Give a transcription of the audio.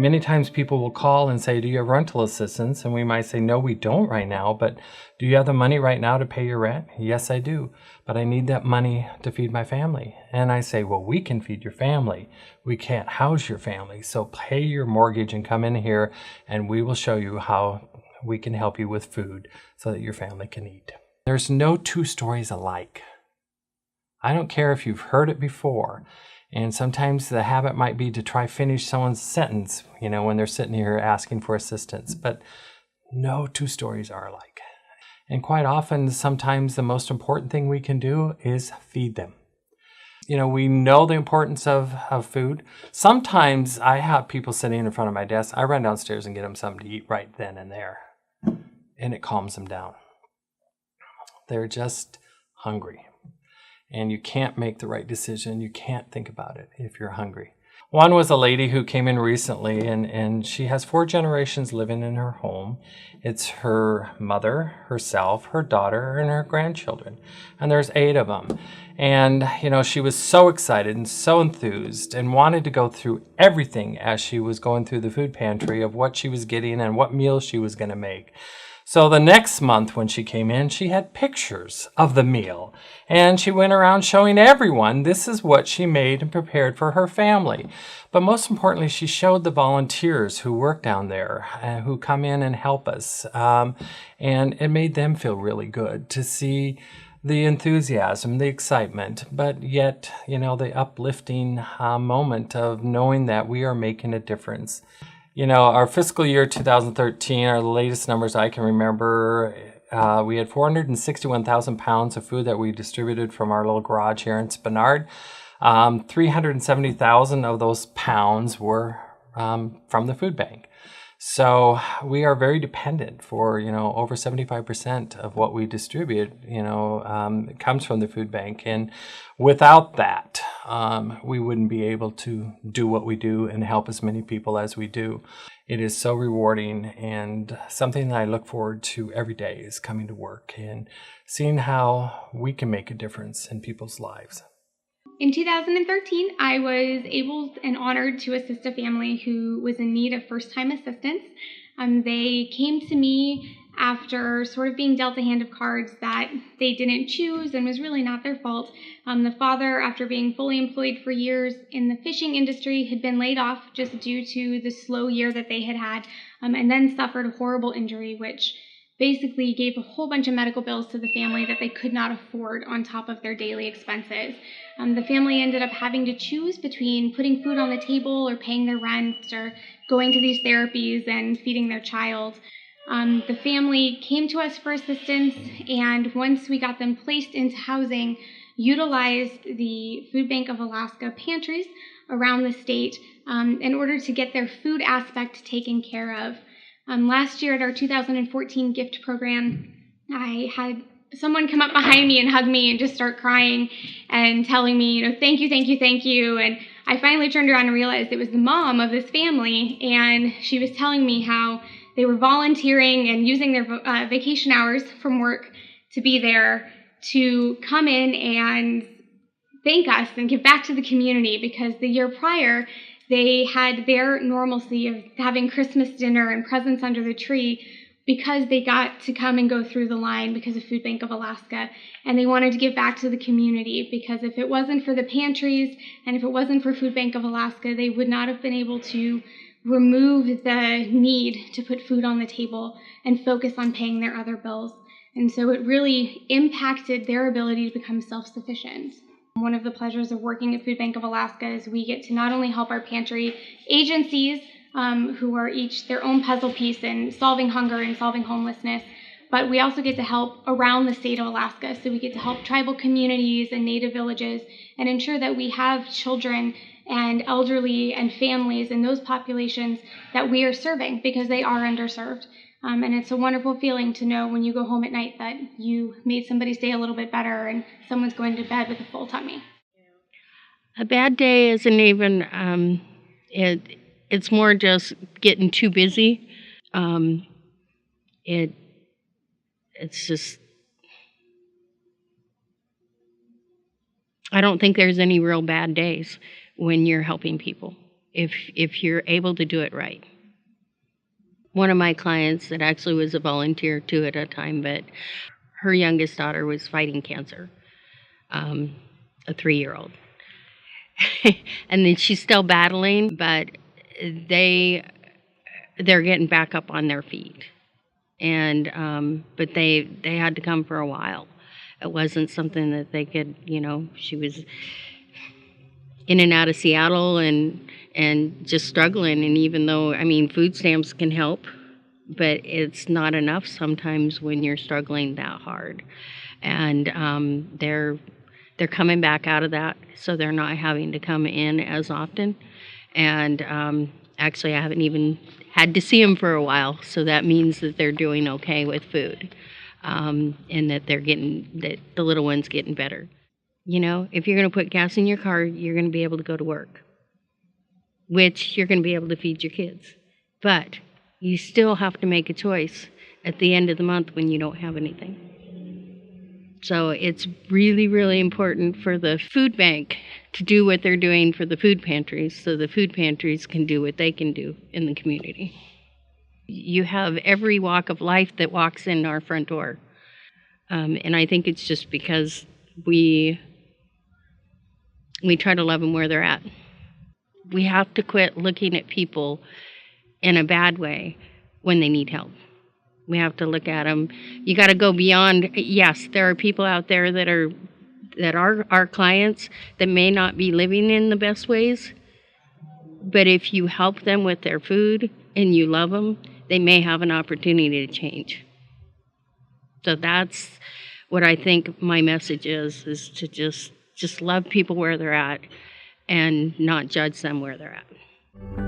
Many times people will call and say, do you have rental assistance? And we might say, no, we don't right now, but do you have the money right now to pay your rent? Yes, I do, but I need that money to feed my family. And I say, well, we can feed your family. We can't house your family. So pay your mortgage and come in here and we will show you how we can help you with food so that your family can eat. There's no two stories alike. I don't care if you've heard it before. And sometimes the habit might be to try finish someone's sentence, when they're sitting here asking for assistance. But no two stories are alike. And quite often, sometimes the most important thing we can do is feed them. We know the importance of food. Sometimes I have people sitting in front of my desk. I run downstairs and get them something to eat right then and there. And it calms them down. They're just hungry. And you can't make the right decision. You can't think about it if you're hungry. One was a lady who came in recently, and she has 4 generations living in her home. It's her mother, herself, her daughter, and her grandchildren. And there's 8 of them. And, she was so excited and so enthused and wanted to go through everything as she was going through the food pantry of what she was getting and what meals she was going to make. So the next month when she came in, she had pictures of the meal. And she went around showing everyone this is what she made and prepared for her family. But most importantly, she showed the volunteers who work down there, who come in and help us. And it made them feel really good to see the enthusiasm, the excitement, but yet, the uplifting moment of knowing that we are making a difference. Our fiscal year 2013, our latest numbers I can remember, we had 461,000 pounds of food that we distributed from our little garage here in Spenard. 370,000 of those pounds were from the food bank. So we are very dependent for, over 75% of what we distribute, comes from the food bank. And without that, we wouldn't be able to do what we do and help as many people as we do. It is so rewarding and something that I look forward to every day is coming to work and seeing how we can make a difference in people's lives. In 2013, I was able and honored to assist a family who was in need of first-time assistance. They came to me after sort of being dealt a hand of cards that they didn't choose and was really not their fault. The father, after being fully employed for years in the fishing industry, had been laid off just due to the slow year that they had, and then suffered a horrible injury, which basically gave a whole bunch of medical bills to the family that they could not afford on top of their daily expenses. The family ended up having to choose between putting food on the table or paying their rent or going to these therapies and feeding their child. The family came to us for assistance, and once we got them placed into housing, utilized the Food Bank of Alaska pantries around the state in order to get their food aspect taken care of. Last year at our 2014 gift program, I had someone come up behind me and hug me and just start crying and telling me, thank you, thank you, thank you. And I finally turned around and realized it was the mom of this family, and she was telling me how they were volunteering and using their vacation hours from work to be there to come in and thank us and give back to the community, because the year prior, they had their normalcy of having Christmas dinner and presents under the tree because they got to come and go through the line because of Food Bank of Alaska, and they wanted to give back to the community, because if it wasn't for the pantries and if it wasn't for Food Bank of Alaska, they would not have been able to remove the need to put food on the table and focus on paying their other bills. And so it really impacted their ability to become self-sufficient. One of the pleasures of working at Food Bank of Alaska is we get to not only help our pantry agencies, who are each their own puzzle piece in solving hunger and solving homelessness, but we also get to help around the state of Alaska. So we get to help tribal communities and native villages and ensure that we have children and elderly and families in those populations that we are serving, because they are underserved. And it's a wonderful feeling to know when you go home at night that you made somebody's day a little bit better and someone's going to bed with a full tummy. A bad day isn't even, it's more just getting too busy. It's just, I don't think there's any real bad days when you're helping people. if you're able to do it right. One of my clients that actually was a volunteer too at a time, but her youngest daughter was fighting cancer, a 3-year-old. And then she's still battling, but they're getting back up on their feet. And but they had to come for a while. It wasn't something that they could, she was in and out of Seattle and just struggling. And even though, food stamps can help, but it's not enough sometimes when you're struggling that hard. And they're coming back out of that, so they're not having to come in as often. And actually, I haven't even had to see them for a while, so that means that they're doing okay with food, and that that the little one's getting better. If you're going to put gas in your car, you're going to be able to go to work, which you're going to be able to feed your kids. But you still have to make a choice at the end of the month when you don't have anything. So it's really, really important for the food bank to do what they're doing for the food pantries, so the food pantries can do what they can do in the community. You have every walk of life that walks in our front door. And I think it's just because we try to love them where they're at. We have to quit looking at people in a bad way when they need help. We have to look at them. You got to go beyond. Yes, there are people out there that are our clients that may not be living in the best ways, but if you help them with their food and you love them, they may have an opportunity to change. So that's what I think my message is to just love people where they're at and not judge them where they're at.